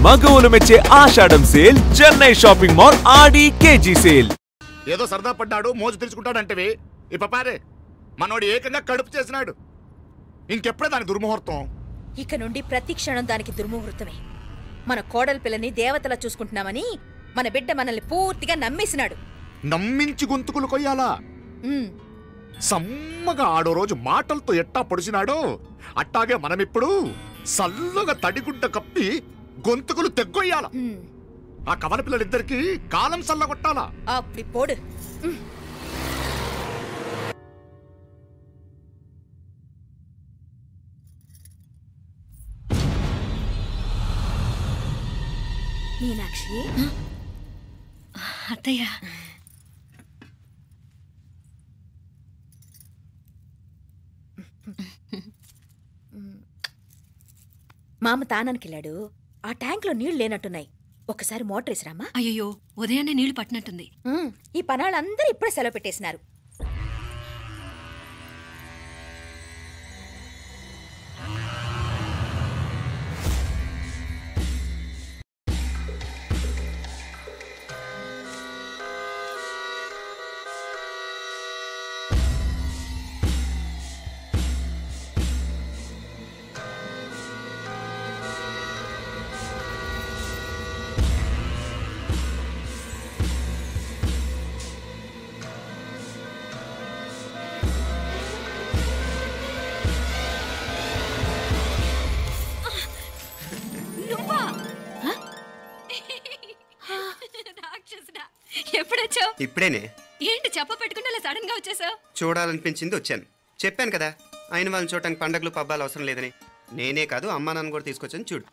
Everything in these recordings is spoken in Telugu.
మగవులు మెచ్చే ఆషాఢం సేల్ చెన్నై షాపింగ్ మాల్ ఆడి కేజీ సేల్. ఏదో సరదా పడ్డాడు మోజు తెచ్చుకుంటాడంటే ఈ పపారే మనోడు ఏకంగా కడుపు చేసినాడు. ఇంకెప్పుడే దాని దుర్ముహూర్తం. ఇక నుండి ప్రతి క్షణం దానికి దుర్ముహూర్తమే. మన కోడలి పిల్లని దేవతలా చూసుకుంటున్నామని మన బిడ్డ మనల్ని పూర్తిగా నమ్మేసినాడు. నమ్మించి గొంతుకులు కొయ్యాలా? సమ్మగా ఆడో రోజు మాటలతో ఎట్టా పొడిచినాడో అట్టాగే మనమిప్పుడు సల్లుగా తడిగుడ్డ కప్పి గొంతుకులు తెగ్గొయ్యాల. ఆ కవల పిల్లలిద్దరికి కాలం సల్లగొట్టాలా. అప్పుడు పోడు. మీనాక్షి అత్తయ్య, మామ తానానికి వెళ్ళాడు. ఆ ట్యాంక్ లో నీళ్లు లేనట్టున్నాయి. ఒకసారి మోటార్ వేసిరామా? అయ్యో, ఉదయాన్నే నీళ్లు పట్టినట్టుంది. ఈ పనాళ్ళందరూ ఇప్పుడే సెలవు పెట్టేసినారు. ఇప్పుడేనే. ఏంటి చెప్ప పెట్టుకుంటే అలా సడన్ గా వచ్చేసావు? చూడాలనిపించింది వచ్చాను. చెప్పాను కదా ఆయన వాళ్ళని చూడటానికి పండగలు పబ్బాలు అవసరం లేదని. నేనే కాదు అమ్మా నాన్న కూడా తీసుకొచ్చాను చూడు.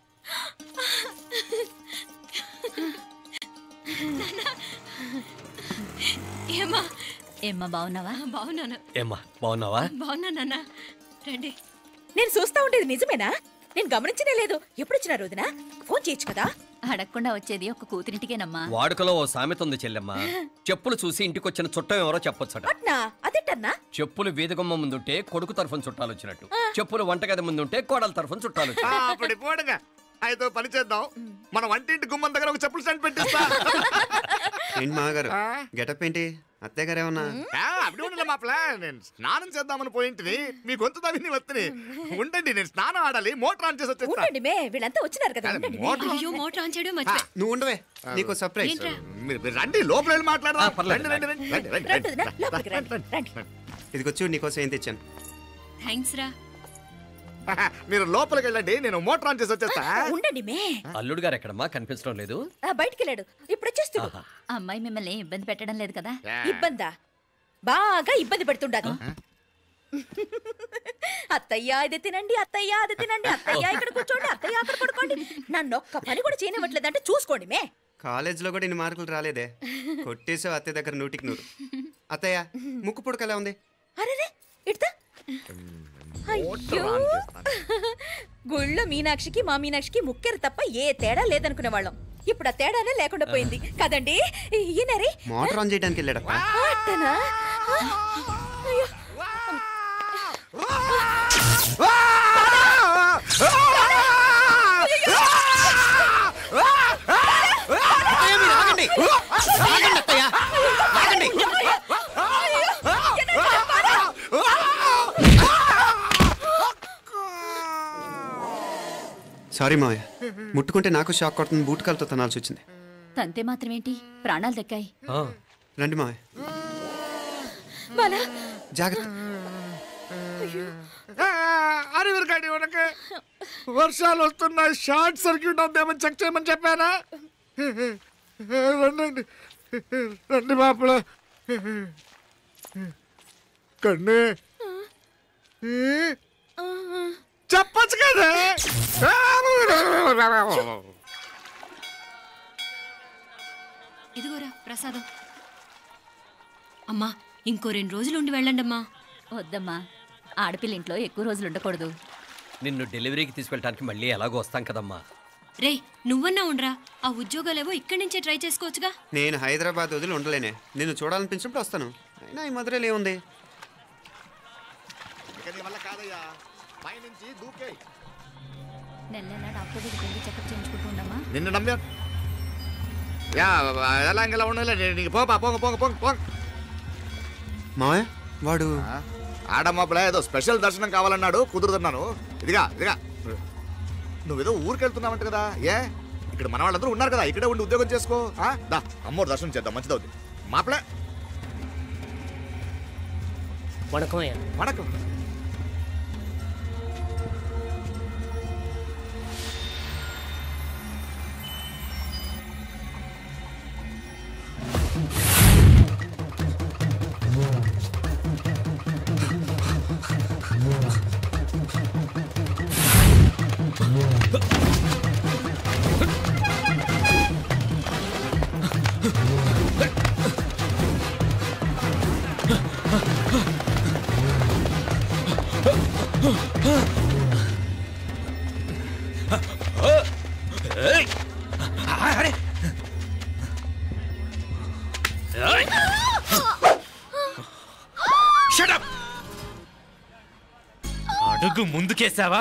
ఏమ్మా బాగున్నావా? బాగున్నాను. ఏమ్మా బాగున్నావా? బాగున్నా నాన్న. రండి. నేను చూస్తా ఉండేది నిజమేనా? నేను గమనించనే లేదు. ఎప్పుడొచ్చినా రోజున ఫోన్ చేయొచ్చు కదా. అడగకుండా వచ్చేది ఒక కూతురింటికేనమ్మా. వాడుకలో ఓ సామెత ఉంది చెల్లెమ్మ. చెప్పులు చూసి ఇంటికొచ్చిన చుట్టం ఎవరో చెప్పొచ్చట. అదేటన్నా? చెప్పులు వీధగుమ్మ ముందుంటే కొడుకు తరఫున చుట్టాలు వచ్చినట్టు, చెప్పులు వంటగది ముందుంటే కోడల తరఫున చుట్టాలు. అయితే పని చేద్దాం, మన వంటింటి గుమ్మం దగ్గర ఒక చెప్పులు స్టాండ్ పెట్టిస్తా. ఏంటి మామగారు గెటప్ ఏంటి? అత్తయ్య గారు ఏమన్నా? అప్పుడు ఉండలే మా ప్లాన్. నేను స్నానం చేద్దామని పోయింటిని, మీ గొంతు తవ్వి వస్తుంది. ఉండండి, నేను స్నానం ఆడాలి. మోటార్ ఆన్ చేసి వచ్చేస్తా. వీళ్ళంతా వచ్చినారు కదా. మోటార్ ఆన్ చేయడం నువ్వు ఉండవే, నీకు సర్ప్రైజ్. మీరు రండి, లోపల వెళ్ళి మాట్లాడదాం. ఇదిగో చూడు, నీకోసం ఏం తెచ్చాను. థ్యాంక్స్ రా. మీరు లోపలికి వెళ్ళండి, నేను మోటార్ ఆన్ చేసి వచ్చేస్తా. ఉండండి మే. అల్లుడు గారు ఎక్కడమ్మా? కనిపించడం లేదు. బయటికి వెళ్ళాడు, ఇప్పుడు వచ్చేస్తా. అమ్మాయి మిమ్మల్ని ఇబ్బంది పెట్టడం లేదు కదా? ఇబ్బందా? బాగా ఇబ్బంది పెడుతుండదు. అత్తయ్య ఇది తినండి, అత్తయ్య అది తినండి, అత్తయ్య ఇక్కడ కూర్చోండి, అత్తయ్య అక్కడ పడుకోండి. నన్ను ఒక్క పని కూడా చేయనివ్వట్లేదంటే చూసుకోండి మే. కాలేజ్ లో కూడా ఇన్ని మార్కులు రాలేదే. కొట్టేసావు అత్తయ్య దగ్గర 100కి 100. అత్తయ్య ముక్కు పుడక ఎలా ఉంది? అరే ఇడతా. గుళ్ళో మీనాక్షికి మా మీనాక్షికి ముక్కెరు తప్ప ఏ తేడా లేదనుకునే వాళ్ళం. ఇప్పుడు ఆ తేడానే లేకుండా పోయింది కదండి. ఈయనరి మోటార్ ఆన్ చేయడానికి వెళ్ళాడప్ప. సారీ మావయ్య, ముట్టుకుంటే నాకు షాక్ కొడుతుంది. బూటకాలతో తనాల్సి వచ్చింది. తంతే మాత్రమేంటి, ప్రాణాలు దక్కాయి. రండి మావయ్య, జాగ్రత్త. వర్షాలు వస్తున్నాయి, షార్ట్ సర్క్యూట్ అవుతామని చెక్ చేయమని చెప్పానా? రండి రండి మాపల. కన్నే చెప్పచ్చు కదా. ఇదిగోరా ప్రసాదం. అమ్మా ఇంకో 2 రోజులు ఉండి వెళ్ళండి అమ్మా. వద్దమ్మా, ఆడపిల్ల ఇంట్లో ఎక్కువ రోజులు ఉండకూడదు. నిన్ను డెలివరీకి తీసుకెళ్ళడానికి మళ్ళీ ఎలాగో వస్తాం కదమ్మా. రే నువ్వన్నా ఉండరా, ఆ ఉద్యోగాలేవో ఇక్కడి నుంచే ట్రై చేసుకోవచ్చుగా. నేను హైదరాబాద్ వదిలి ఉండలేనే. నిన్ను చూడాలనిపించినప్పుడు వస్తాను. అయినా ఈ మధురలో ఏముంది? నెల నెల డాక్టర్ దగ్గరికి వెళ్ళి చెకప్ చేయించుకుంటూ ఉండమ్మా. నిన్ను నమ్మా యా ఎలా ఇంకెలా ఉండలే నీకు పోపా పోంగ పోంగ పోంగ పోంగ మావయ్య వాడు ఆడమ్మప్పుడే ఏదో స్పెషల్ దర్శనం కావాలన్నాడు కుదురుతున్నాను. ఇదిగా ఇదిగా నువ్వేదో ఊరికెళ్తున్నావంట కదా. ఏ ఇక్కడ మన వాళ్ళందరూ ఉన్నారు కదా, ఇక్కడే ఉండి ఉద్యోగం చేసుకో. దా అమ్మోడు దర్శనం చేద్దాం, మంచిదవుద్ది. మాపలే వణకం. అడుగు ముందుకేసావా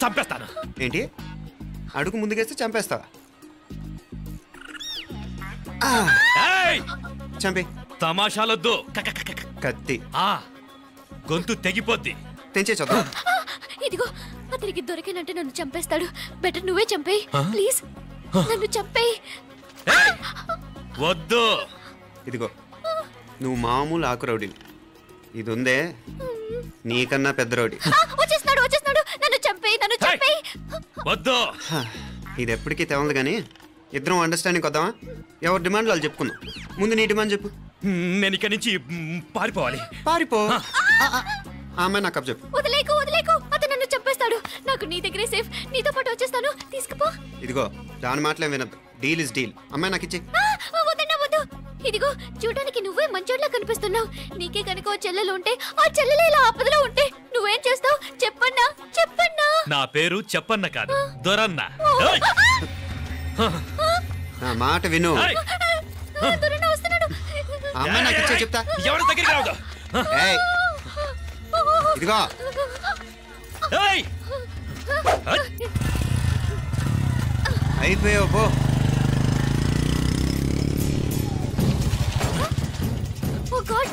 చంపేస్తాను. ఏంటి అడుగు ముందుకేస్తే చంపేస్తావా? చంపి. తమాషాలొద్దు. కత్తి గొంతు తెగిపోద్ది. తెంచే చూద్దాం. ఇదిగో అతనికి దొరికినంటే నన్ను చంపేస్తాడు. బెటర్ నువ్వే చంపేయి ప్లీజ్. నన్ను చంపేయి. వద్దు. ఇదిగో నువ్వు మామూలు ఆకు రౌడీ, ఇది ఉందే నీకన్నా పెద్ద రౌడీ. వచ్చేస్తున్నాడు వచ్చేస్తున్నాడు. నన్ను చంపేయి నన్ను చంపేయి. వద్దు. ఇది ఎప్పటికీ తెవలదు కానీ ఇద్దరం అండర్స్టాండింగ్ వద్దామా? ఎవరి డిమాండ్ వాళ్ళు చెప్పుకుందాం. ముందు నీ డిమాండ్ చెప్పు. నేను ఇక్కడి నుంచి పారిపోవాలి. పారిపో. అమ్మాయి నాకు చెప్పు. వదిలేకు వదిలేకు. అతను నన్ను చంపేస్తాడు. నాకు నీ దగ్గరే సేఫ్. నీతో పాటు వచ్చేస్తాను. తీసుకుపో. ఇదిగో దాని మాటలే వినద్దు. Deal is deal. అమ్మాయి నాకు ఇచ్చి. వద్దన్నా వద్దు. ఇదిగో చూడడానికి నువ్వే మంచోట్లా కనిపిస్తున్నావు. నీకే కనుక ఓ చెల్లెలు ఉంటే ఆ చెల్లెలు ఇలా ఆపదలో ఉంటే నువ్వేం చేస్తావు చెప్పన్నా చెప్పన్నా. నా పేరు చెప్పన్న కాదు, దొరన్న. నా మాట విను. దొరన్న వస్తున్నాడు. అమ్మాయి నాకు ఇచ్చే చెప్తా. ఎవరి దగ్గరికి రావద్దు. ఇదిగో అయిపోయావు పో. Oh God!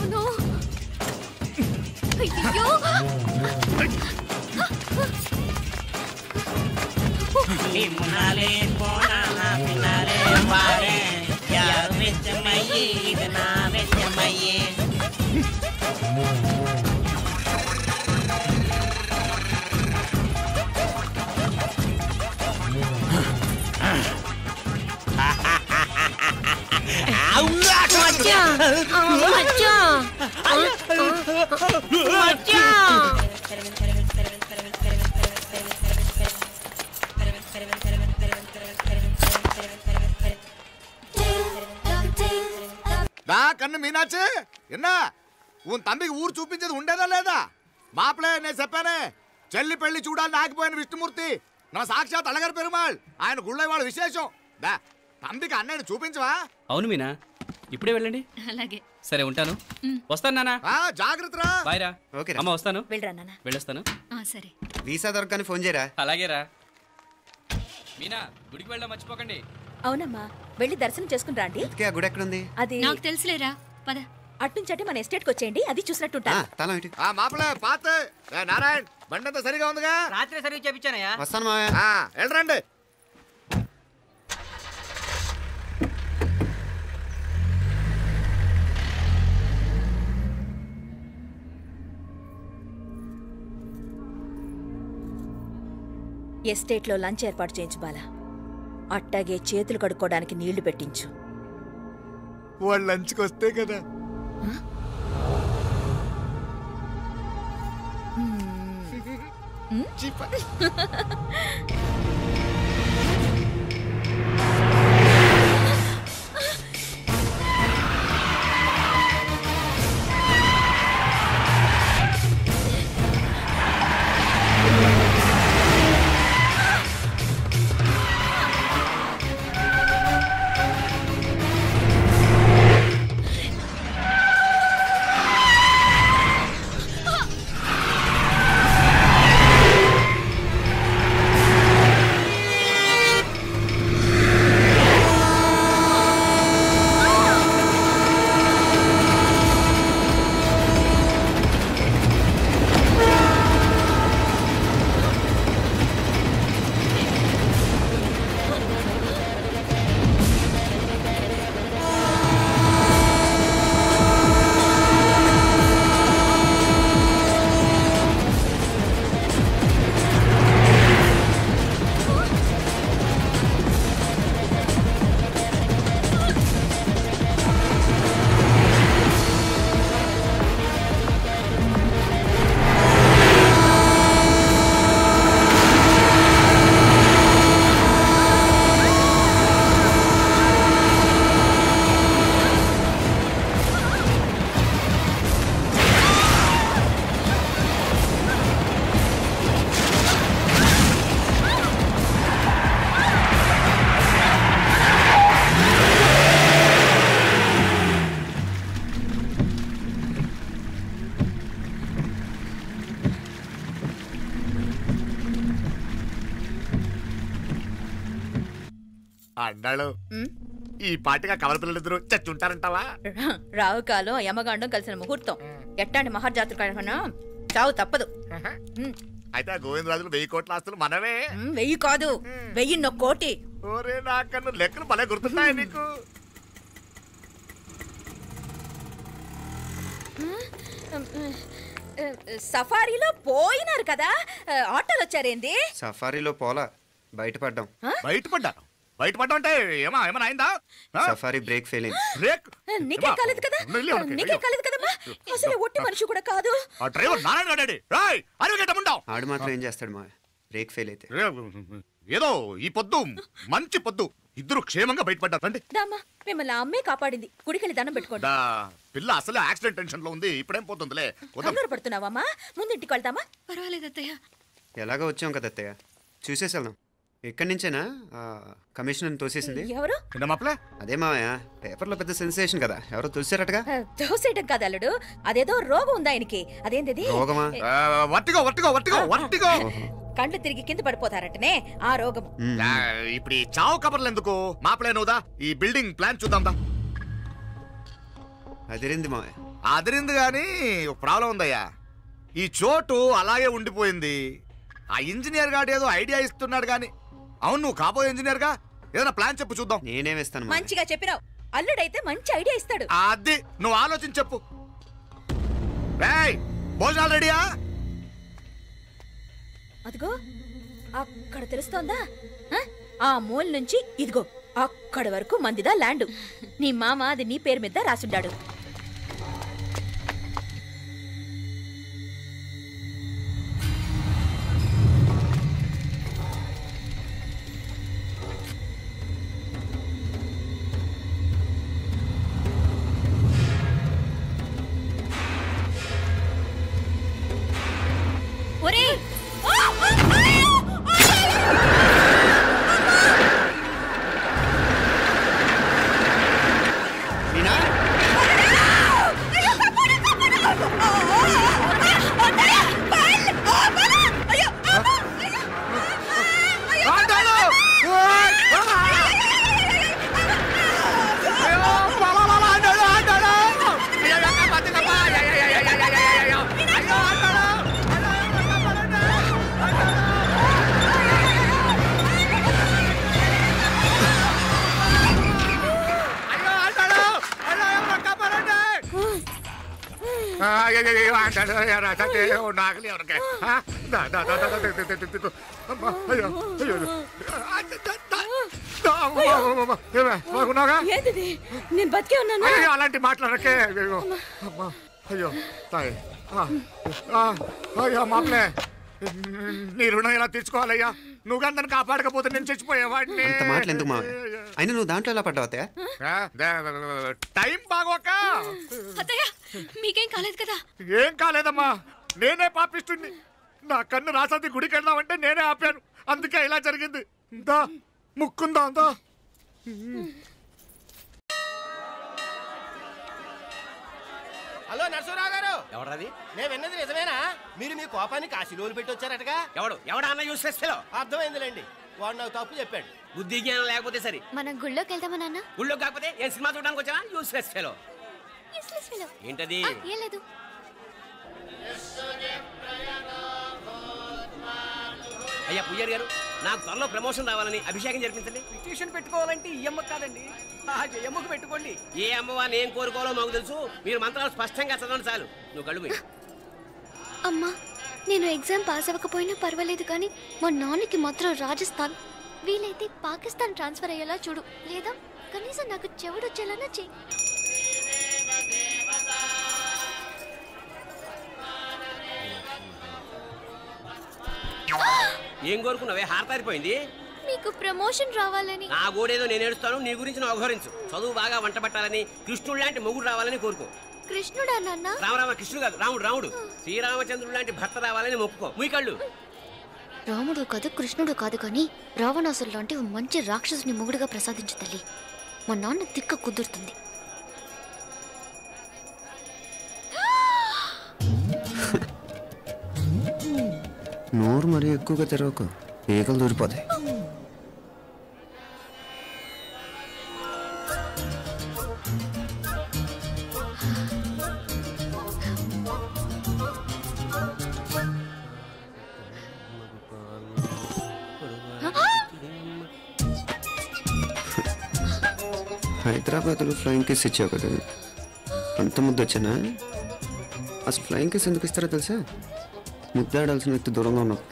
Oh no! అయ్యో! నిమ్నాలే పోనా పినాలే వారే యార్ వెచ్చమయ్యే ఇది నా వెచ్చమయ్యే. కన్ను మీనాచి ఎన్నా ఉన్ తండ్రికి ఊరు చూపించేది ఉండేదా లేదా? మాపలే నేను చెప్పానే చెల్లి పెళ్లి చూడాలని ఆగిపోయిన విష్ణుమూర్తి నా సాక్షాత్ అలగారి పెరుమాళ్. ఆయన గుళ్ళ వాళ్ళ విశేషం. దా తండ్రికి అన్నయ్యని చూపించవా? అవును మీనా, ఇప్పుడే వెళ్ళండి. అలాగే. సరే ఉంటాను. వస్తాను నాన్న. జాగ్రత్తరా. బాయ్ రా. ఓకే అమ్మ వస్తాను. వెళ్ళరా నాన్న. వెళ్ళొస్తాను. సరే. వీసా దొరకని ఫోన్ చేయరా. అలాగేరా. మీనా గుడికి వెళ్ళా మర్చిపోకండి. అవునమ్మా, వెళ్ళి దర్శనం చేసుకుని రండి. ఆ గుడి ఎక్కడుంది? అది నాకు తెలుసులేరా. పద. అట్నుంచటే మన ఎస్టేట్ కి వచ్చేయండి, అది చూసినట్టుంటా. తల ఇటు. మాపలే పాత నారాయణ్ బండంతా సరిగా ఉందిగా? రాత్రి సర్వీస్ చేపించానయ్యా. వస్తాను మావయ్య. వెళ్ళరండి. ఎస్టేట్ లో లంచ్ ఏర్పాటు చేయించు బాలా. అట్టాగే చేతులు కడుక్కోవడానికి నీళ్లు పెట్టించు. వాళ్ళు లంచ్కి వస్తే కదా. అన్నాడు ఈ పాటిగా కవల పిల్లలిద్దరు చచ్చుంటారంటావా? రావు కాలం యమగాండం కలిసిన ముహూర్తం. ఎట్టాంటి మహర్జాతృ చావు తప్పదు. అయితే గోవిందరాజులు 1000 కోట్ల ఆస్తులు మనమే. 1000 కాదు 1001 కోటి. ఓరే నాకన్ను లెక్కలు భలే గుర్తున్నాయి నీకు. సఫారీలో పోయినారు కదా, ఆటోలు వచ్చారేంది? సఫారీలో పోలా, బయటపడ్డాం. బయటపడ్డా అంటే ఏమైనా అయిందా? సఫారీ బ్రేక్ ఫెయిల్ అయింది. బ్రేక్ నీకే కాలేదు కదా, నీకే కాలేదు కదమ్మా. అసలు ఒట్టి మనిషి కూడా కాదు. ఆ డ్రైవర్ నారాయణ గాడి ఆడు మాత్రం ఏం చేస్తాడు మా బ్రేక్ ఫెయిల్ అయితే. ఏదో ఈ పొద్దు మంచి పొద్దు ఇద్దరు క్షేమంగా బయటపడ్డారండి. దామా మిమ్మల్ని అమ్మే కాపాడింది. గుడికెళ్ళి దండం పెట్టుకోండి. పిల్ల అసలు యాక్సిడెంట్ టెన్షన్ లో ఉంది. ఇప్పుడేం పోతుందిలే. కంగారు పడుతున్నావమ్మా? ముందు ఇంటికి వెళ్తామా? పర్వాలేదు అత్తయ్య. ఎలాగో వచ్చాం కదా అత్తయ్య, చూసేసి వెళ్దాం. ఎక్కడి నుంచేనా కమిషనర్ తోసేసింది? ఎవరు? అదే మావయ్య, పేపర్లో పెద్ద సెన్సేషన్ కదా, ఎవరో తోసేరటగా. తోసేయటం కాదు అల్లుడు, అదేదో రోగం ఉంది ఆయనకి. అదేంటిది? రోగమా? కండ్లు తిరిగి కింద పడిపోతారటనే ఆ రోగం. ఇప్పుడు ఈ చావు కబర్లు ఎందుకు? మాపలే నువ్వుదా ఈ బిల్డింగ్ ప్లాన్ చూద్దాందా. అదిరింది మావయ్య. అదిరింది గాని ఒక ప్రాబ్లం ఉందయ్యా. ఈ చోటు అలాగే ఉండిపోయింది. ఆ ఇంజనీర్ గాడు ఏదో ఐడియా ఇస్తున్నాడు గాని. అవును, నువ్వు కాబోయే ఇంజనీర్ గా ఏదైనా ప్లాన్ చెప్పు చూద్దాం. నేనేమిస్తాను? మంచిగా చెప్పినావు. అల్లుడైతే మంచి ఐడియా ఇస్తాడు. అది నువ్వు ఆలోచించి చెప్పు. భోజనాలు రెడీయా? అదిగో అక్కడ తెలుస్తోందా? ఆ మూల నుంచి ఇదిగో అక్కడి వరకు మందిదా ల్యాండ్. నీ మామ అది నీ పేరు మీద రాసుండాడు. నేను బతికే ఉన్నాను. అలాంటి మాట్లాడకే. అయ్యో అయ్యో మాపలే, నీ రుణం ఎలా తీర్చుకోవాలయ్యా? నువ్వు అందరిని కాపాడకపోతే నేను చచ్చిపోయేవాడిని. అంత మాటలు ఎందుకు మావయ్య? అయినా నువ్వు దాంట్లో ఎలా పడ్డావు అత్తయ్య? టైం బాగోక. అత్తయ్య మీకేం కాలేదు కదా? ఏం కాలేదమ్మా, నేనే పాపిస్తుంది. నా కన్ను రాసాది గుడికి వెళ్దామంటే నేనే ఆపాను. అందుకే ఇలా జరిగింది. దా ముక్కుందా అంతా. హలో నరసరావు గారు. ఎవరది? నేను విన్నది నిజమేనా? మీరు మీ కోపాన్ని కాశీలోలు పెట్టి వచ్చారటగా? ఎవడన్నా యూస్లెస్ ఫెలో. అర్థమైందిలేండి, వాడు నాకు తప్పు చెప్పాడు. బుద్ధి జ్ఞానం లేకపోతే సరే. మనం గుళ్ళోకి వెళ్దామా నాన్న? గుళ్ళో కాకపోతే ఏం సినిమా చూడడానికి వచ్చావా? Useless fellow. ఏంటది? ఏం లేదు. అయ్యా పుయ్యర్ గారు, నాకు త్వరలో ప్రమోషన్ రావాలని అభిషేకం జరిపించండి. పిటిషన్ పెట్టుకోవాలంటే ఈ అమ్మ కాదండి, ఆ జయమ్మకు పెట్టుకోండి. ఏ అమ్మవా నేను కోరుకోవాలో మాకు తెలుసు. మీరు మంత్రాలు స్పష్టంగా చదవండి చాలు. నువ్వు కళ్ళు పోయి. అమ్మా, నేను ఎగ్జామ్ పాస్ అవ్వకపోయినా పర్వాలేదు, కానీ మా నాన్నకి మాత్రం రాజస్థాన్, వీలైతే పాకిస్తాన్ ట్రాన్స్ఫర్ అయ్యేలా చూడు. లేదా కనీసం నాకు చెవుడొచ్చేలానా చెయ్యి. ఏం కోరుకున్నావే? హారతారిపోయింది. మీకు ప్రమోషన్ రావాలని. నా గోడేదో నేను ఏడుస్తాను, నీ గురించి నువ్వు అఘోరించు. చదువు బాగా వంట పట్టాలని, కృష్ణుడు లాంటి మొగుడు రావాలని కోరుకో. కృష్ణుడా నాన్న? రామరామ కృష్ణుడు కాదు, రాముడు. శ్రీరామచంద్రుడు లాంటి భర్త రావాలని మొక్కుకో. ముయ్యి కళ్ళు. రాముడు కాదు, కృష్ణుడు కాదు, కానీ రావణాసురు లాంటి మంచి రాక్షసుని మొగుడుగా ప్రసాదించు తల్లి. మా నాన్న తిక్క కుదురుతుంది. నోరు మరీ ఎక్కువగా తెరవకు, ఈకలు దూరిపోతాయి. హైదరాబాద్లో ఫ్లయింగ్ కిస్ ఇచ్చావు కదా, అంత ముద్దు వచ్చానా? అసలు ఫ్లయింగ్ కిస్ ఎందుకు ఇస్తారో తెలుసా? ముద్దాడాల్సిన వ్యక్తి దూరంగా ఉన్నావు.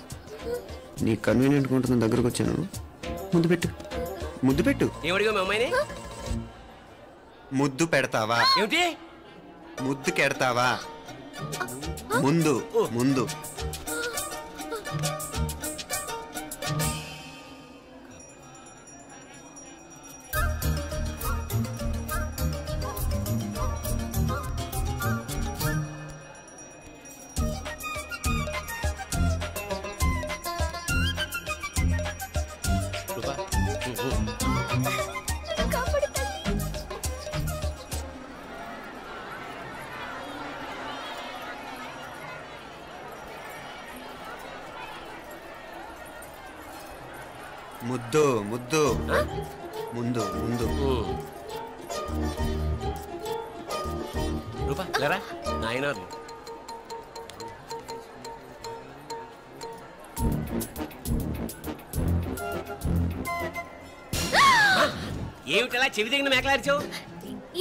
నీ కన్వీనియంట్గా ఉంటుంది దగ్గరకు వచ్చాను. ముద్దు పెట్టు, ముద్దు పెట్టు. ఏమడిగా మీ అమ్మాయిని? ముద్దు పెడతావా? ఏమిటి ముద్దు కెడతావా? ముందు ముందు. ముద్దు ముద్దు ముందు ముందు. రూపా లేరా నాయన. ఏమిటలా చెవి దగ్గర మేకలారిచావు?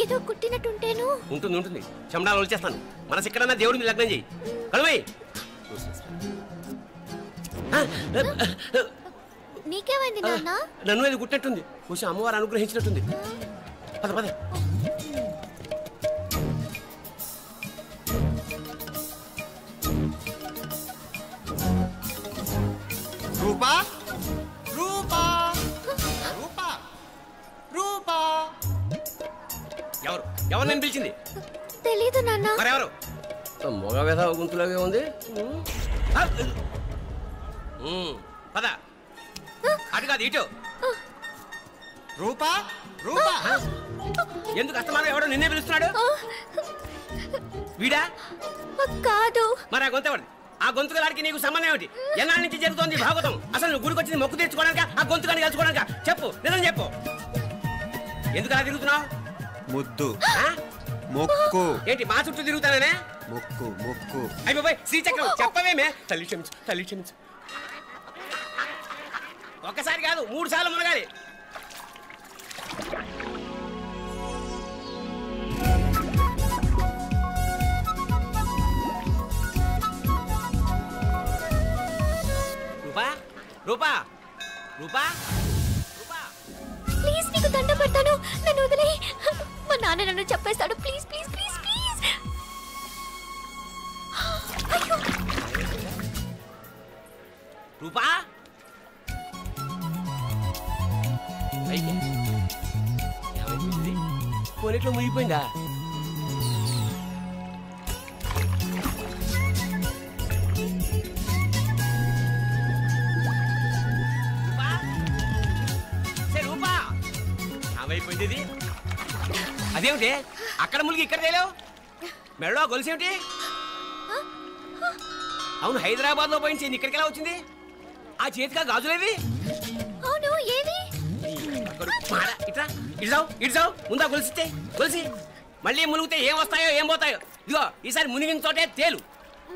ఏదో కుట్టినట్టుంటేను. ఉంటుంది ఉంటుంది, చెమడాలు వచ్చేస్తాను. మనసు ఎక్కడన్నా దేవుడిని లగ్నం చేయి. కలువై నీకేమైంది నాన్న? నన్ను అది కుట్టినట్టుంది, కొంచెం అమ్మవారు అనుగ్రహించినట్టుంది. పద పద. రూపా రూపా రూపా రూపా. ఎవరు ఎవరు నేను పిలిచింది? తెలీదు నాన్న. మరెవరు? మొగ వేధ గుంతులాగే ఉంది. పద. అటు కాదు ఇటు. రూపా రూపా. ఎందుకు అస్తమానం ఎవడో నిన్నే పిలుస్తున్నాడు? వీడా? కాదు. మరి ఆ గొంతు ఎవరిది? ఆ గొంతుకలాడికి నీకు సంబంధం ఏమిటి? ఎన్నాళ్ళ నుంచి జరుగుతోంది భాగవతం? అసలు నువ్వు గుడికి వచ్చింది మొక్కు తీర్చుకోవడానిక, ఆ గొంతుకాన్ని కలుసుకోవడానిక? చెప్పు, నిజం చెప్పు. ఎందుకు అలా తిరుగుతున్నావు? ముద్దు మొక్కు. ఏంటి మా చుట్టూ తిరుగుతానే? మొక్కు మొక్కు. అయిపోయి శ్రీచక్రం చెప్పవేమే. తల్లి క్షమించు, తల్లి క్షమించు. ఒక్కసారి కాదు 3 సార్లు మునగాలి. రూపా రూపా రూపా రూపా, ప్లీజ్ నీకు దండ పెడతాను, నన్ను వదిలే. మా నాన్న నన్ను చెప్పేస్తాడు. Please please please please. అయ్యో రూపా. కొనిట్లో మునిగిపోయిందా? రూపా ఏమైపోయింది ఇది? అదేమిటి అక్కడ మునిగి ఇక్కడ తేలేవు? మెడలో గొలుసేమిటి? అవును, హైదరాబాద్ లో పోయించింది, ఇక్కడికి ఎలా వచ్చింది? ఆ చేతిగా గాజులేవి? అవును, ఏవి? ఇట్రా ఇడ్సావు ఇడ్సావు. ముందా గొలిసితే గొలిసి మళ్ళీ మునిగితే ఏం వస్తాయో ఏం పోతాయో. ఇదిగో ఈసారి మునిగిన చోటే తేలు.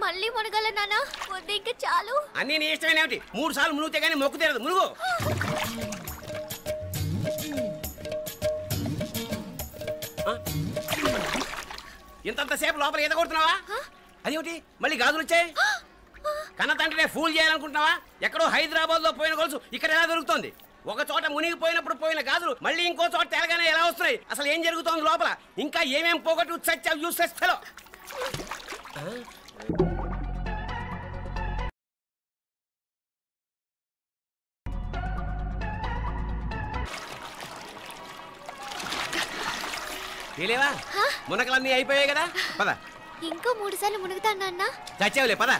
మళ్ళీ మునగల నాన్న, వద్దు ఇంకా చాలు. అన్నీ నీ ఇష్టమైన ఏమిటి? 3 సార్లు మునిగితే కానీ మొక్కు తీరదు. మునుగు. ఇంతంతసేపు లోపల ఈత కొడుతున్నావా? అదేమిటి మళ్ళీ గాజులు వచ్చాయి? కన్న తండ్రినే ఫూల్ చేయాలనుకుంటున్నావా? ఎక్కడో హైదరాబాద్ లో పోయిన గొలుసు ఇక్కడ ఎలా దొరుకుతోంది? ఒక చోట మునిగిపోయినప్పుడు పోయిన గాజులు మళ్ళీ ఇంకో చోట తేలగానే ఎలా వస్తున్నాయి? అసలు ఏం జరుగుతోంది లోపల? ఇంకా ఏమేం పోగొట్టు చచ్చావు యూస్లెస్ ఫెలో. తెలియవా? మునకలన్నీ అయిపోయాయి కదా, పద. ఇంకో 3 సార్లు మునుగుతాను నాన్న. చచ్చావులే, పద.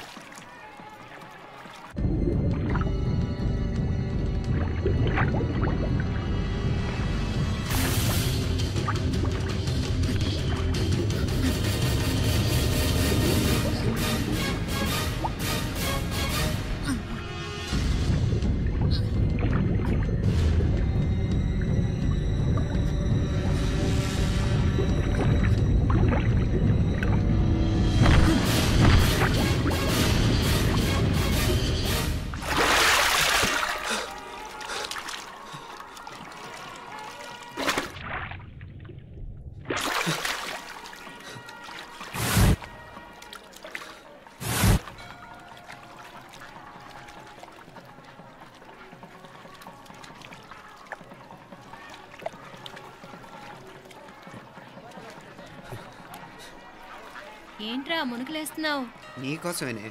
ఏంట్రా మునుకులేస్తున్నావు? నీకోసమేనే,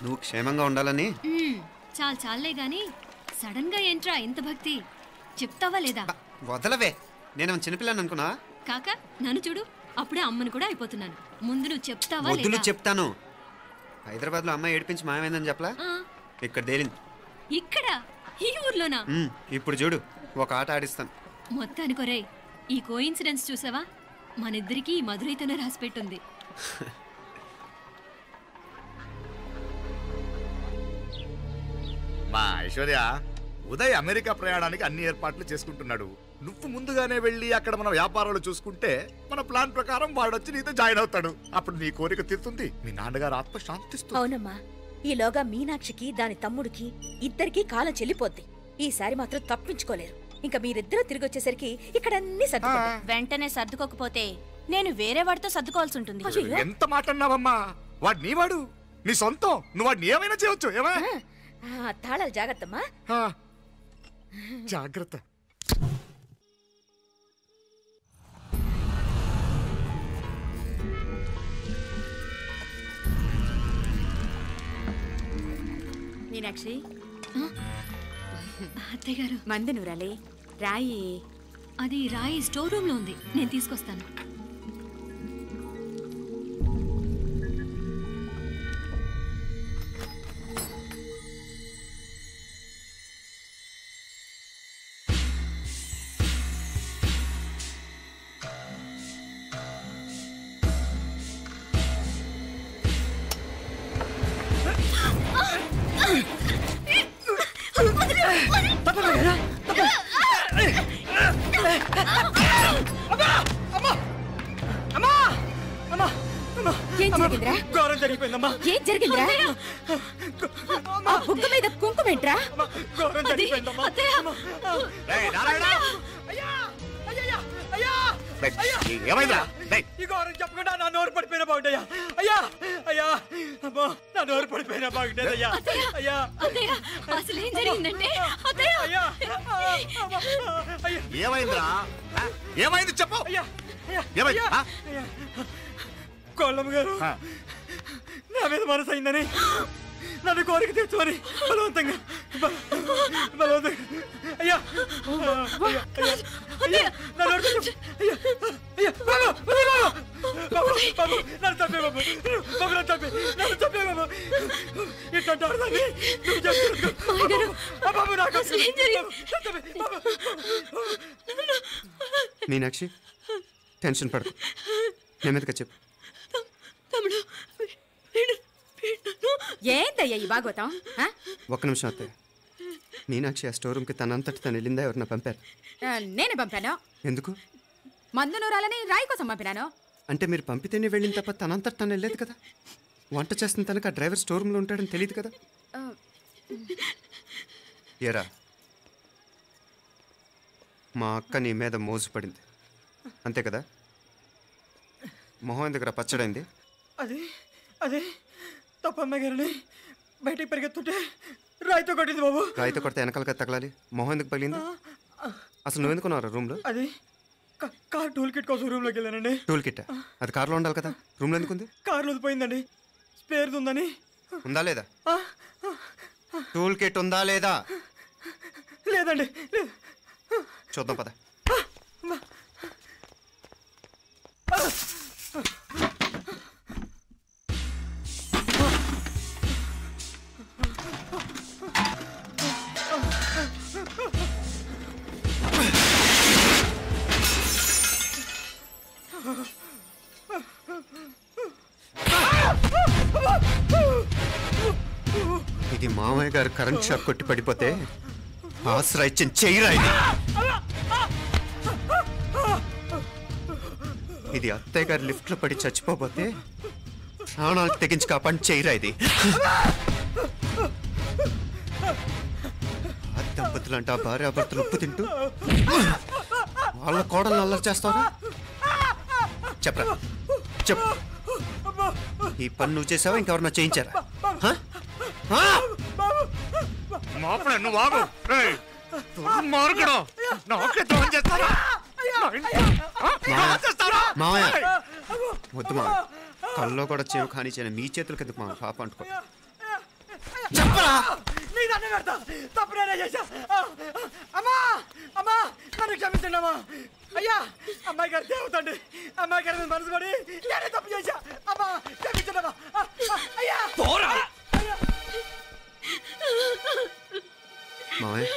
నువ్వు క్షేమంగా ఉండాలని. చాలే గాని సడన్ గా ఏంట్రా ఇంత భక్తి? చెప్తావా లేదా? వదలవే, నేను చిన్నపిల్లని అనుకున్నా. కాక నన్ను చూడు, అప్పుడే అమ్మని కూడా అయిపోతున్నాను. ముందు నువ్వు చెప్తావా లేదా? వద్దులు చెప్తాను. హైదరాబాద్ లో అమ్మాయి ఏడిపించి మాయమైందని చెప్పలా, ఇక్కడ తేలింది. ఇక్కడ ఈ ఊర్లోనా? ఇప్పుడు చూడు, ఒక ఆట ఆడిస్తాను. మొత్తానికొరే ఈ కోయిన్సిడెన్స్ చూసావా? మనిద్దరికి ఈ మధురైతోనే రాసి పెట్టుంది. మా ఐశ్వర్య, ఉదయ్ అమెరికా ప్రయాణానికి అన్ని ఏర్పాట్లు చేసుకుంటున్నాడు. నువ్వు ముందుగానే వెళ్ళి అక్కడ మన వ్యాపారాలు చూసుకుంటే మన ప్లాన్ ప్రకారం వాడొచ్చి నీతో జాయిన్ అవుతాడు. అప్పుడు నీ కోరిక తీరుతుంది, మీ నాన్నగారు ఆత్మ శాంతిస్తుంది. అవునమ్మా, ఈలోగా మీనాక్షికి దాని తమ్ముడికి ఇద్దరికి కాలం చెల్లిపోద్ది. ఈసారి మాత్రం తప్పించుకోలేరు. ఇంకా మీరిద్దరూ తిరిగి వచ్చేసరికి ఇక్కడ అన్ని సర్దుకుంటాయి. వెంటనే సర్దుకోకపోతే నేను వేరే వాడితో సర్దుకోవాల్సి ఉంటుంది. ఎంత మాట అన్నావమ్మా? వాడు నీ వాడు, నీ సొంతం. నువ్వు వాడిని ఏమైనా చేయొచ్చు. ఏమా తాళాలు జాగ్రత్తమ్మా. జాగ్రత్త. మీనాక్షి, అత్తయ్య గారు మందు నూరాలి. రాయి అది రాయి స్టోర్ రూమ్ లో ఉంది, నేను తీసుకొస్తాను. ఘోరం జరిగిపోయిందమ్మా. ఏం జరిగిందిరా? ఆ బుగ్గ మీద కుంకుమేంట్రా? ఘోరం జరిగిపోయిందమ్మా. ఈ ఘోరం చెప్పకుండా నా నోరు పడిపోయిన బాగుంటాయా? అయ్యా అయ్యా, అమ్మో, నా నోరు పడిపోయిన బాగుంటేదయ్యా. అయ్యా అసలు ఏం జరిగిందంటే ఏమైందిరా? ఏమైంది చెప్పు. కోళ్ళమ్మ గారు నా మీద మనసు అయిందని నన్ను కోరిక తెచ్చుకొని బలవంతంగా అయ్యా నన్ను చంపే బాబు, నన్ను చంపే బాబు. ఇట్లాంటి ఆడదాన్ని బాబు నాకు మీనాక్షి, టెన్షన్ పడకు, నెమ్మదిగా చెప్పు. ఏంటయ్యా ఈ భాగవతం? ఒక్క నిమిషం అత్తయ్య. మీనాక్షి ఆ స్టోర్ రూమ్కి తనంతటి తను వెళ్ళిందా, ఎవరిన పంపారు? నేనే పంపాను. ఎందుకు? మందు నూరాలని రాయి కోసం పంపినాను. అంటే మీరు పంపితేనే వెళ్ళిన తప్ప తనంతటి తను వెళ్ళలేదు కదా. వంట చేస్తున్న తనకు ఆ డ్రైవర్ స్టోర్ రూమ్లో ఉంటాడని తెలియదు కదా. ఏరా, మా అక్క నీ మీద మోజు పడింది అంతే కదా. మొహం ఎందుకు పచ్చడైంది? అదే తప్పమ్మ గారిని బయటికి పరిగెత్తుంటే రాయితో కొట్టింది బాబు. రాయితో కొడితే వెనకాలగా తగలాలి, మొహం ఎందుకు పగిలింది? అసలు నువ్వు ఎందుకున్నారా రూమ్లో? అది కార్ టూల్ కిట్ కోసం రూమ్లోకి వెళ్ళానండి. టూల్ కిట్ అది కార్లో ఉండాలి కదా, రూమ్లో ఎందుకుంది? కార్లో పోయిందండి, స్పేర్ ఉందని. ఉందా లేదా? టూల్ కిట్ ఉందా లేదా? లేదండి. చూద్దాం పద. ఇది మామయ్య గారు కరెంట్ షాక్ కొట్టి పడిపోతే ఆసరా ఇచ్చిన చెయ్యిరా ఇది అత్తయ్య గారు లిఫ్ట్ లో పడి చచ్చిపోతే ప్రాణాలకు తెగించి కాపాడి చెయ్యిరా ఇది. ఆ దంపతులు అంటే ఆ భార్యాభర్తలు ఉప్పు తింటూ వాళ్ళ కోడలు అల్లరి చేస్తారా? చెప్పరా, చెప్పు. ఈ పని నువ్వు చేసావా, ఇంకెవరన్నా చేయించారా? మావయ్య వద్దు మావయ్య, కల్లో కూడా చేవు కానిచ్చిన మీ చేతులు కదా మా పాప అంటుకో. చెప్పరా నీ దండ పెడతా, తప్పు నేనే చేశా. అమ్మా అమ్మా నన్ను క్షమించండి అమ్మా. అయ్యా అమ్మాయి గారు దేవుతండి, అమ్మాయి గారి మీద మనసు పడి నేనే తప్పు చేశా. అమ్మా క్షమించండి అమ్మా. అయ్యా మావయ్య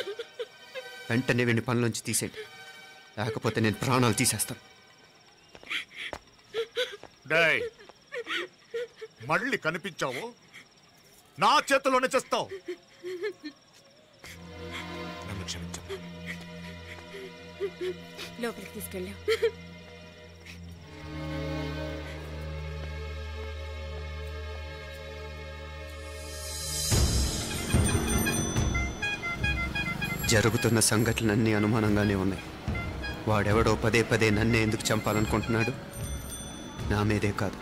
వెంటనే వీడిని పనిలోంచి తీసేయండి, లేకపోతే నేను ప్రాణాలు తీసేస్తాను. డేయ్ మళ్ళీ కనిపించావు నా చేతుల్లోనే చేస్తావు. నన్ను క్షమించమ్మా. లోపలికి తీసుకెళ్ళావు. జరుగుతున్న సంఘటనలన్నీ అనుమానంగానే ఉన్నాయి. వాడెవడో పదే పదే నన్నే ఎందుకు చంపాలనుకుంటున్నాడు? నా మీదే కాదు,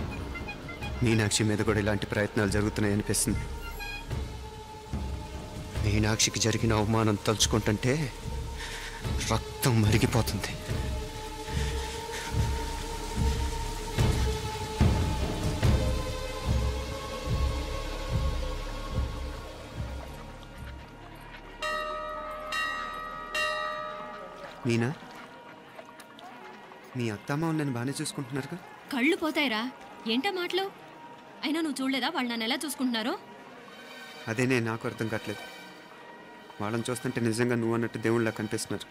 మీనాక్షి మీద కూడా ఇలాంటి ప్రయత్నాలు జరుగుతున్నాయి అనిపిస్తుంది. మీనాక్షికి జరిగిన అవమానం తలుచుకుంటుంటే రక్తం మరిగిపోతుంది. మీనా, మీ అత్తమ్మ నన్ను బాగానే చూసుకుంటున్నారుగా? కళ్ళు పోతాయిరా, ఏంటా మాటలు? అయినా నువ్వు చూడలేదా వాళ్ళు నన్ను ఎలా చూసుకుంటున్నారో? అదేనే నాకు అర్థం కావట్లేదు. వాళ్ళని చూస్తుంటే నిజంగా నువ్వు అన్నట్టు దేవుళ్ళ కనిపిస్తున్నారు.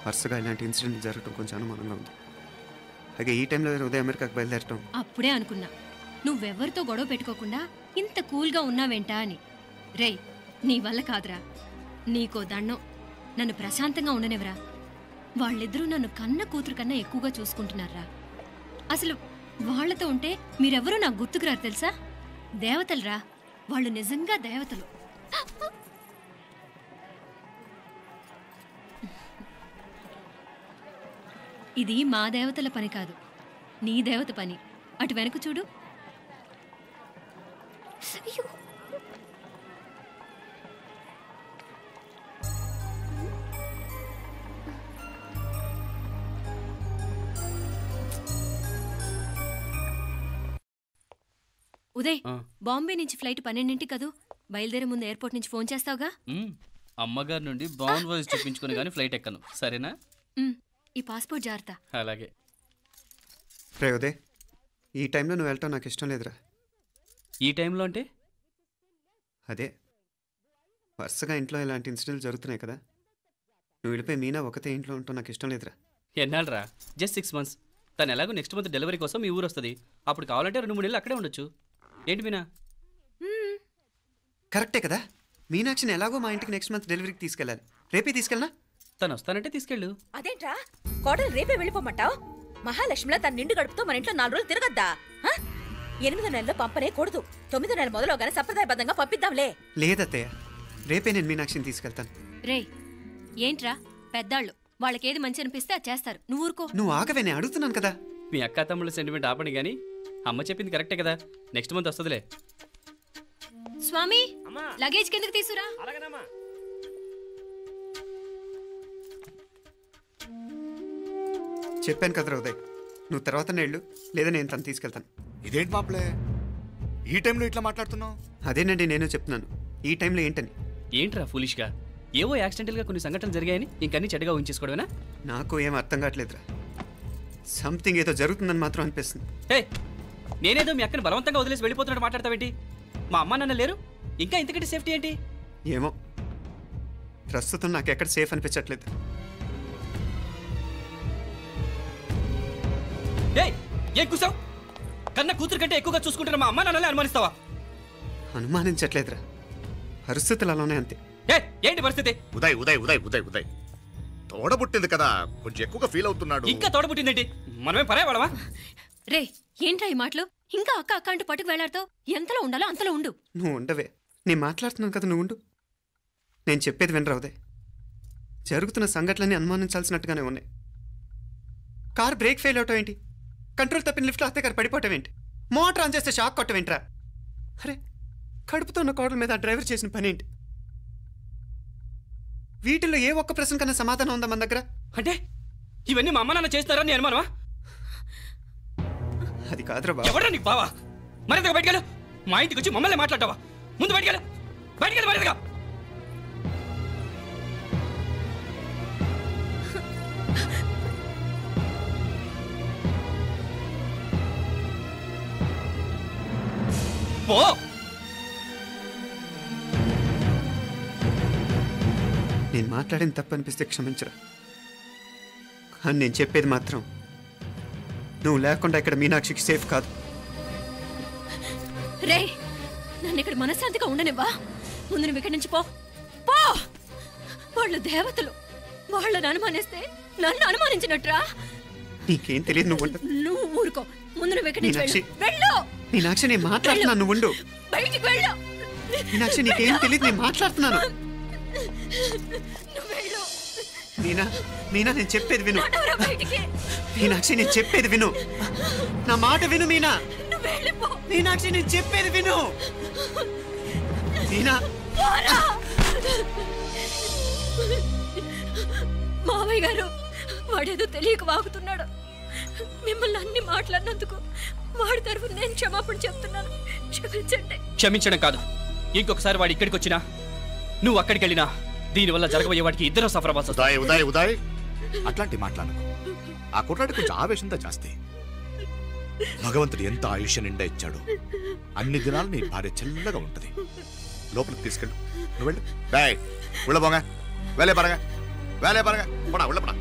వరుసగా ఇలాంటి ఇన్సిడెంట్ జరగడం కొంచెం అనుమానంగా ఉంది. అలాగే ఈ టైంలో ఉదయం అమెరికాకు బయలుదేరటం. అప్పుడే అనుకున్నా నువ్వెవరితో గొడవ పెట్టుకోకుండా ఇంత కూల్గా ఉన్నావేంటా అని. రేయ్ నీ వల్ల కాదురా, నీకో దండం, నన్ను ప్రశాంతంగా ఉండనివరా. వాళ్ళిద్దరూ నన్ను కన్న కూతురు కన్నా ఎక్కువగా చూసుకుంటున్నారా. అసలు వాళ్లతో ఉంటే మీరెవరూ నాకు గుర్తుకురారు తెలుసా? దేవతలురా వాళ్ళు, నిజంగా దేవతలు. ఇది మా దేవతల పని కాదు, నీ దేవత పని. అటు వెనక చూడు. ఉదయ్, బాంబే నుంచి ఫ్లైట్ 12ంటికి కదూ. బయలుదేరే ముందు ఎయిర్పోర్ట్ నుంచి ఫోన్ చేస్తావుగా? అమ్మగారి నుండి బాండ్ వాయిస్ చూపించుకుని కానీ ఫ్లైట్ ఎక్కను, సరేనా? ఈ పాస్పోర్ట్ జాగ్రత్త. అలాగే. రే ఉదయ్, ఈ టైంలో నువ్వు వెళ్ళటం నాకు ఇష్టం లేదురా. ఈ టైంలో అంటే? అదే వరుసగా ఇంట్లో ఇలాంటి ఇన్సిడెంట్లు జరుగుతున్నాయి కదా, నువ్వు వెళ్ళిపోయి మీనా ఒకతే ఇంట్లో ఉంటావు నాకు ఇష్టం లేదురా. ఎన్నాళ్ళరా? Just 6 months. తను ఎలాగో నెక్స్ట్ మంత్ డెలివరీ కోసం మీ ఊరు వస్తుంది. అప్పుడు కావాలంటే 2-3 నెలలు అక్కడే ఉండొచ్చు. ఏంటి మీనా? కరెక్టే కదా, మీనాక్షిని ఎలాగో మా ఇంటికి నెక్స్ట్ మంత్ డెలివరీకి తీసుకెళ్ళాలి. రేపే తీసుకెళ్ళనా? తను వస్తానంటే తీసుకెళ్ళు. అదేంట్రా కోడలు రేపే వెళ్ళిపోమంటావు? మహాలక్ష్మిలా తన నిండు గడుపుతో మన ఇంట్లో 4 రోజులు తిరగద్దా? 8వ నెలలో పంపనే కూడదు. 9వ నెల మొదలుగానే సంప్రదాయబద్ధంగా పంపిద్దాంలే. లేదత్తయ్య, రేపే నేను మీనాక్షిని తీసుకెళ్తాను. రే ఏంట్రా పెద్దాళ్ళు, వాళ్ళకేది మంచి అనిపిస్తే అది చేస్తారు. నువ్వు ఊరుకో. నువ్వు ఆగవే, నేను అడుగుతున్నాను కదా. మీ అక్క తమ్ముళ్ళ సెంటిమెంట్ ఆపండి కానీ అమ్మ చెప్పింది కరెక్టే కదా, నెక్స్ట్ మంత్ వస్తుందిలే. స్వామి లగేజ్ కిందకి తీసురా. చెప్పాను కదరా ఉదయ్, నువ్వు తర్వాత నేళ్ళు లేదా నేను తను తీసుకెళ్తాను. ఇదేంటి మాప్లే ఈ టైంలో ఇట్లా మాట్లాడుతున్నావు? అదేనండి నేను చెప్తున్నాను, ఈ టైంలో ఏంటని. ఏంట్రా ఫులిష్గా? ఏవో యాక్సిడెంటల్గా కొన్ని సంఘటనలు జరిగాయని ఇంకన్నీ చెడ్డగా ఊహించేసుకోవడమేనా? నాకు ఏం అర్థం కావట్లేదురా, సంథింగ్ ఏదో జరుగుతుందని మాత్రం అనిపిస్తుంది. హే, నేనేదో మీ అక్కని బలవంతంగా వదిలేసి వెళ్ళిపోతున్నట్టు మాట్లాడతావేంటి? మా అమ్మ నాన్న లేరు, ఇంకా ఇంతకంటే సేఫ్టీ ఏంటి? ఏమో, ప్రస్తుతం నాకు ఎక్కడ సేఫ్ అనిపించట్లేదు. ఏం కూసావు? కన్నా కూతురు కంటే ఎక్కువగా చూసుకుంటున్న మా అమ్మ నాన్నలే అనుమానిస్తావా? అనుమానించట్లేదురా, పరిస్థితులు అలానే అంతే. ఏంటి పరిస్థితి? ఉదయ్ ఉదయ్ ఉదయ్ ఉదయ్ ఉదయ్ తోడబుట్టింది కదా, కొంచెం ఎక్కువగా ఫీల్ అవుతున్నాడు. ఇంకా తోడబుట్టిందేంటి? మనమే పరాయవాడవా? రే ఏంట్రా ఈ మాటలు? ఇంకా అక్క అక్క అంటూ పట్టుకు వెళ్లాడుతో ఎంతలో ఉండాలో అంతలో ఉండు. నువ్వు ఉండవే, నేను మాట్లాడుతున్నాను కదా, నువ్వు ఉండు. నేను చెప్పేది వినరా ఉదయ్, జరుగుతున్న సంఘటనలన్నీ అనుమానించాల్సినట్టుగానే ఉన్నాయి. కార్ బ్రేక్ ఫెయిల్ అవటం ఏంటి, కంట్రోల్ తప్పిన లిఫ్ట్లో అత్తే గారు పడిపోవటం ఏంటి, మోటార్ ఆన్ చేస్తే షాక్ కొట్టం ఏంట్రా? అరే కడుపుతో ఉన్న కోడల మీద ఆ డ్రైవర్ చేసిన పని ఏంటి? వీటిల్లో ఏ ఒక్క ప్రశ్న కన్నా సమాధానం ఉందా మన దగ్గర? అంటే ఇవన్నీ మా అమ్మ నాన్న చేస్తారని అనుమానమా? అది కాదురా బావ. ఎవరా నీకు బావా? మరింతగా బయటకెళ్ళు. మా ఇంటికి వచ్చి మమ్మల్ని మాట్లాడతావా? ముందు బయటకెళ్ళు. బయటకెళ్ళు మరింతగా. పో. నేను మాట్లాడిన తప్పు అనిపిస్తే క్షమించరా, కానీ నేను చెప్పేది మాత్రం నువ్వు లేకుండా ఇక్కడ మీనాక్షికి సేఫ్ కాదు. రే, నన్ను ఇక్కడ మనశ్శాంతిగా ఉండనివ్వా. ముందు నువ్వు ఇక్కడి నుంచి పో. పో. వాళ్ళు దేవతలు. వాళ్ళని అనుమానిస్తే నన్ను అనుమానించినట్రా. నీకేం తెలియదు, నువ్వు ఉండు. నువ్వు ఊరుకో. ముందు నువ్వు ఇక్కడి నుంచి మీనాక్షి, వెళ్ళు. మీనాక్షి నేను మాట్లాడుతున్నాను, నువ్వు ఉండు. బయటికి వెళ్ళు. మీనాక్షి నీకేం తెలియదు, నేను మాట్లాడుతున్నాను. నువ్వు వెళ్ళు. మీనా, మీనా నేను చెప్పేది విను. నడవరా బయటికి. మీనాక్షి నేను చెప్పేది విను, నా మాట విను. మీనా, నువ్వు వెళ్ళిపో. మీనాక్షి నేను చెప్పేది విను. మీనా, పోరా. మావయ్య గారు, వాడేదో తెలియక వాగుతున్నాడు. మిమ్మల్ని అన్ని మాట్లాడినందుకు వాడి తరఫున నేను క్షమాపణ చెప్తున్నాను. క్షమించండి. క్షమించడం కాదు, ఇంకొకసారి వాడు ఇక్కడికి వచ్చినా నువ్వు అక్కడికి వెళ్ళినా దీనివల్ల జరగబోయే వాడికి ఇద్దరు సఫర్ అవ్వాల్సి వస్తుంది. ఉదయ్ ఉదయ్ అట్లాంటి మాట్లాడకు. ఆ కుట్రాడి కొంచెం ఆవేశంతో జాస్తి. భగవంతుడు ఎంత ఆయుష్య నిండా ఇచ్చాడు. అన్ని దినాలు నీ భార్య చల్లగా ఉంటది. లోపలికి తీసుకెళ్ళు. నువ్వు వెళ్ళు. బాయ్ ఉళ్ళ పోగా వేలే పరగా వేలే పరగా పడా ఉళ్ళ పడా.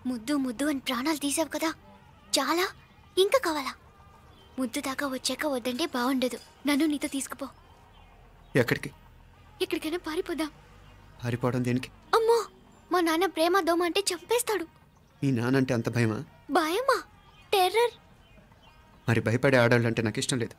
ముద్దు ముద్దు అని ప్రాణాలు తీసావు కదా, చాలా ఇంకా కావాలా? ముద్దు దాకా వచ్చాక వద్దంటే బాగుండదు. నన్ను నీతో తీసుకుపో. ఎక్కడికి? ఎక్కడికైనా పారిపోదాం. పారిపోవడం దేనికి? అమ్మో, మా నాన్న ప్రేమ దోమ అంటే చంపేస్తాడు. మీ నానంటే అంత భయమా? భయమా? టెర్రర్. మరి భయపడే ఆడవాళ్ళు అంటే నాకు ఇష్టం లేదు.